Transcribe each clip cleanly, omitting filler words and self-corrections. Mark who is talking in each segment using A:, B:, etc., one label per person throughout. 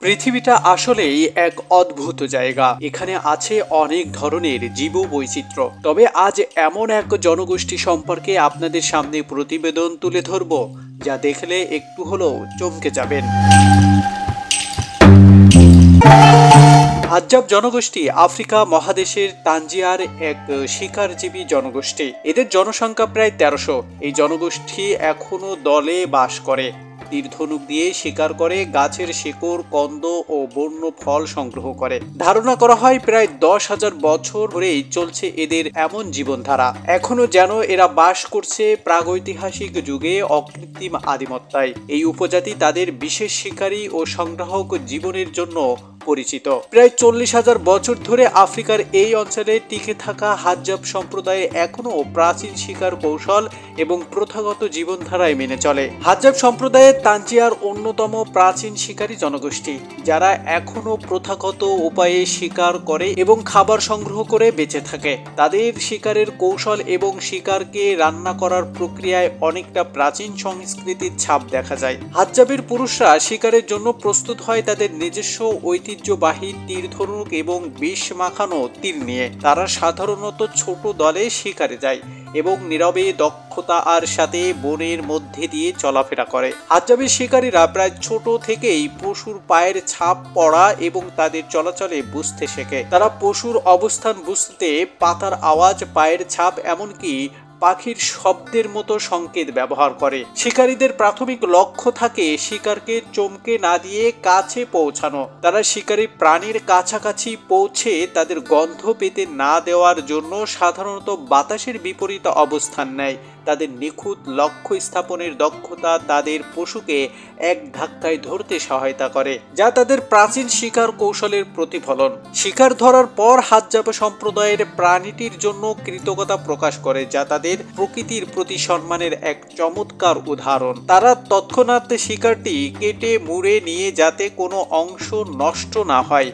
A: পৃথিবীটা আসলেই এক অদ্ভুত জায়গা। এখানে আছে অনেক ধরনের জীববৈচিত্র্য। তবে আজ এমন এক জনগোষ্ঠী সম্পর্কে আপনাদের সামনে প্রতিবেদন তুলে ধরব, যা দেখলে একটু হলেও চমকে যাবেন। হাজ্জাব জনগোষ্ঠী আফ্রিকা মহাদেশের তানজিয়ার এক শিকারজীবী জনগোষ্ঠী। এদের জনসংখ্যা প্রায় ১৩০০। এই জনগোষ্ঠী এখনো দলে বাস করে, তীর-ধনুক দিয়ে শিকার করে, গাছের শিকড়, কন্দ ও বন্য ফল সংগ্রহ করে। ধারণা করা হয় প্রায় ১০,০০০ বছর ধরেই চলছে এদের এমন জীবনধারা। এখনো যেন এরা বাস করছে প্রাগৈতিহাসিক যুগে অকৃত্রিম আদিমত্তায়। এই উপজাতি তাদের বিশেষ শিকারী ও সংগ্রাহক জীবনের জন্য পরিচিত। প্রায় ৪০,০০০ বছর ধরে আফ্রিকার এই অঞ্চলে টিকে থাকা হাজ্জাব সম্প্রদায় এখনো প্রাচীন শিকার কৌশল এবং প্রথাগত জীবনধারায় মেনে চলে। হাজ্জাব সম্প্রদায়ের তানজিয়ার অন্যতম প্রাচীন শিকারী জনগোষ্ঠী, যারা এখনো প্রথাগত উপায়ে শিকার করে এবং খাবার সংগ্রহ করে বেঁচে থাকে। তাদের শিকারের কৌশল এবং শিকারকে রান্না করার প্রক্রিয়ায় অনেকটা প্রাচীন সংস্কৃতির ছাপ দেখা যায়। হাজ্জাবের পুরুষরা শিকারের জন্য প্রস্তুত হয় তাদের নিজস্ব ঐতিহ্যবাহী তীর-ধনুক এবং বিষ মাখানো তীর নিয়ে। তারা সাধারণত ছোট দলে শিকারে যায় এবং নীরবে দক্ষতা আর সাথে বনের মধ্যে দিয়ে চলাফেরা করে। হাজ্জাবের শিকারীরা প্রায় ছোট থেকেই পশুর পায়ের ছাপ পড়া এবং তাদের চলাচলে বুঝতে শেখে। তারা পশুর অবস্থান বুঝতে পাতার আওয়াজ, পায়ের ছাপ, এমনকি পাখির শব্দের মতো সংকেত ব্যবহার করে। শিকারীদের প্রাথমিক লক্ষ্য থাকে শিকারকে চমকে না দিয়ে কাছে পৌঁছানো। তারা শিকারী প্রাণীর কাছাকাছি পৌঁছে তাদের গন্ধ পেতে না দেওয়ার জন্য সাধারণত বাতাসের বিপরীত অবস্থান নেয়। তাদের নিখুঁত লক্ষ্য স্থাপনের দক্ষতা তাদের পশুকে এক ধাক্কায় ধরতে সহায়তা করে, যা তাদের প্রাচীন শিকার কৌশলের প্রতিফলন। শিকার ধরার পর হাজ্জাব সম্প্রদায়ের প্রাণীটির জন্য কৃতজ্ঞতা প্রকাশ করে, যা তাদের প্রকৃতির প্রতি সম্মানের এক চমৎকার উদাহরণ। তারা তৎক্ষণাৎ শিকারটি কেটে মুড়ে নিয়ে যাতে কোনো অংশ নষ্ট না হয়।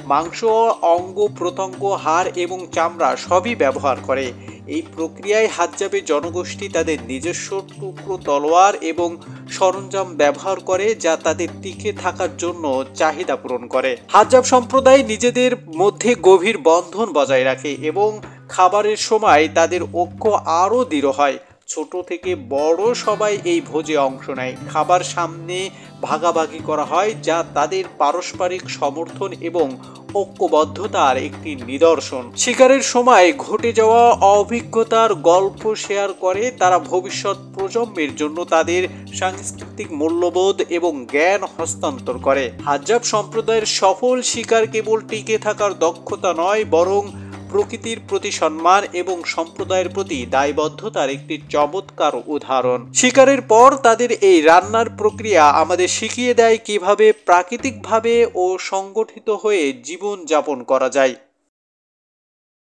A: মাংস, অঙ্গ প্রত্যঙ্গ, হাড় এবং চামড়া সবই ব্যবহার করে। এই প্রক্রিয়ায় হাজ্জাবের জনগোষ্ঠী তাদের নিজস্ব টুকরো তলোয়ার এবং সরঞ্জাম ব্যবহার করে, যা তাদের টিকে থাকার জন্য চাহিদা পূরণ করে। হাজ্জাব সম্প্রদায় নিজেদের মধ্যে গভীর বন্ধন বজায় রাখে এবং খাবারের সময় তাদের ঐক্য আরও দৃঢ় হয়। ছোট থেকে বড় সবাই এই ভোজে অংশ নেয়। খাবার সামনে ভাগাভাগি করা হয়, যা তাদের পারস্পরিক সমর্থন এবং ঐক্যবদ্ধতার একটি নিদর্শন। শিকারের সময় ঘটে যাওয়া অভিজ্ঞতার গল্প শেয়ার করে তারা ভবিষ্যৎ প্রজন্মের জন্য তাদের সাংস্কৃতিক মূল্যবোধ এবং জ্ঞান হস্তান্তর করে। হাজ্জাব সম্প্রদায়ের সফল শিকার কেবল টিকে থাকার দক্ষতা নয়, বরং প্রকৃতির প্রতি সম্মান এবং সম্প্রদায়ের প্রতি দায়বদ্ধতার একটি চমৎকার উদাহরণ। শিকারের পর তাদের এই রান্নার প্রক্রিয়া আমাদের শিখিয়ে দেয় কিভাবে প্রাকৃতিকভাবে ও সংগঠিত হয়ে জীবন যাপন করা যায়।